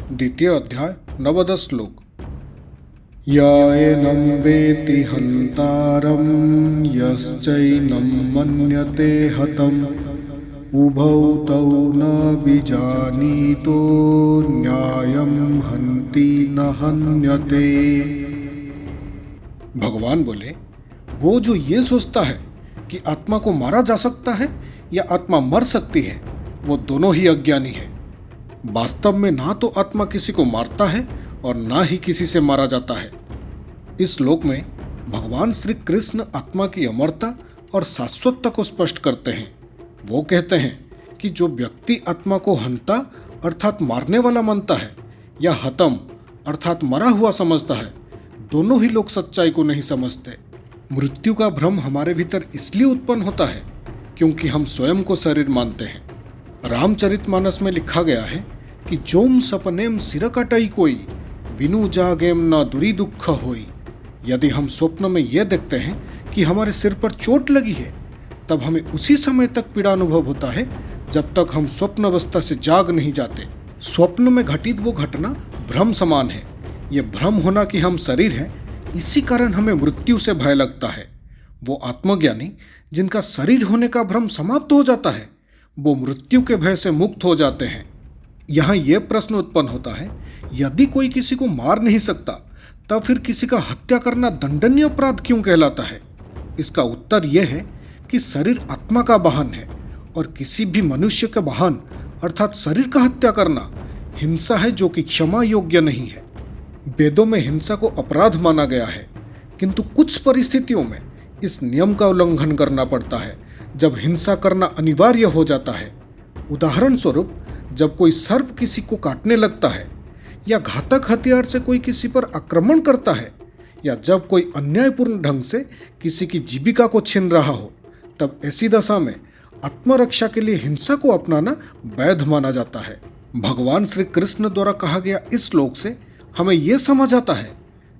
द्वितीय अध्याय नवदश श्लोक। याएनं वेति हन्तारं यश्चैनं मन्यते हतम् उभौ तौ न विजानीतो न्यायं हन्ति न हन्यते। भगवान बोले, वो जो ये सोचता है कि आत्मा को मारा जा सकता है या आत्मा मर सकती है, वो दोनों ही अज्ञानी है। वास्तव में ना तो आत्मा किसी को मारता है और ना ही किसी से मारा जाता है। इस श्लोक में भगवान श्री कृष्ण आत्मा की अमरता और शाश्वतता को स्पष्ट करते हैं। वो कहते हैं कि जो व्यक्ति आत्मा को हंता अर्थात मारने वाला मानता है या हतम अर्थात मरा हुआ समझता है, दोनों ही लोग सच्चाई को नहीं समझते। मृत्यु का भ्रम हमारे भीतर इसलिए उत्पन्न होता है क्योंकि हम स्वयं को शरीर मानते हैं। रामचरितमानस में लिखा गया है कि जोम सपनेम सिर कटई कोई बिनु जागेम न दुरी दुख होई। यदि हम स्वप्न में यह देखते हैं कि हमारे सिर पर चोट लगी है, तब हमें उसी समय तक पीड़ा अनुभव होता है जब तक हम स्वप्न अवस्था से जाग नहीं जाते। स्वप्न में घटित वो घटना भ्रम समान है। ये भ्रम होना कि हम शरीर हैं, इसी कारण हमें मृत्यु से भय लगता है। वो आत्मज्ञानी जिनका शरीर होने का भ्रम समाप्त हो जाता है, वो मृत्यु के भय से मुक्त हो जाते हैं। यहाँ यह प्रश्न उत्पन्न होता है, यदि कोई किसी को मार नहीं सकता, तब फिर किसी का हत्या करना दंडनीय अपराध क्यों कहलाता है? इसका उत्तर यह है कि शरीर आत्मा का वाहन है और किसी भी मनुष्य का वाहन अर्थात शरीर का हत्या करना हिंसा है जो कि क्षमा योग्य नहीं है। वेदों में हिंसा को अपराध माना गया है, किंतु कुछ परिस्थितियों में इस नियम का उल्लंघन करना पड़ता है जब हिंसा करना अनिवार्य हो जाता है। उदाहरण स्वरूप, जब कोई सर्प किसी को काटने लगता है या घातक हथियार से कोई किसी पर आक्रमण करता है या जब कोई अन्यायपूर्ण ढंग से किसी की जीविका को छीन रहा हो, तब ऐसी दशा में आत्मरक्षा के लिए हिंसा को अपनाना वैध माना जाता है। भगवान श्री कृष्ण द्वारा कहा गया इस श्लोक से हमें यह समझ आता है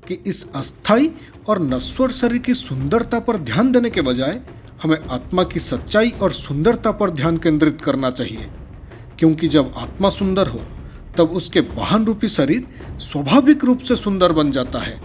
कि इस अस्थायी और नश्वर शरीर की सुंदरता पर ध्यान देने के बजाय हमें आत्मा की सच्चाई और सुंदरता पर ध्यान केंद्रित करना चाहिए, क्योंकि जब आत्मा सुंदर हो तब उसके वाहन रूपी शरीर स्वाभाविक रूप से सुंदर बन जाता है।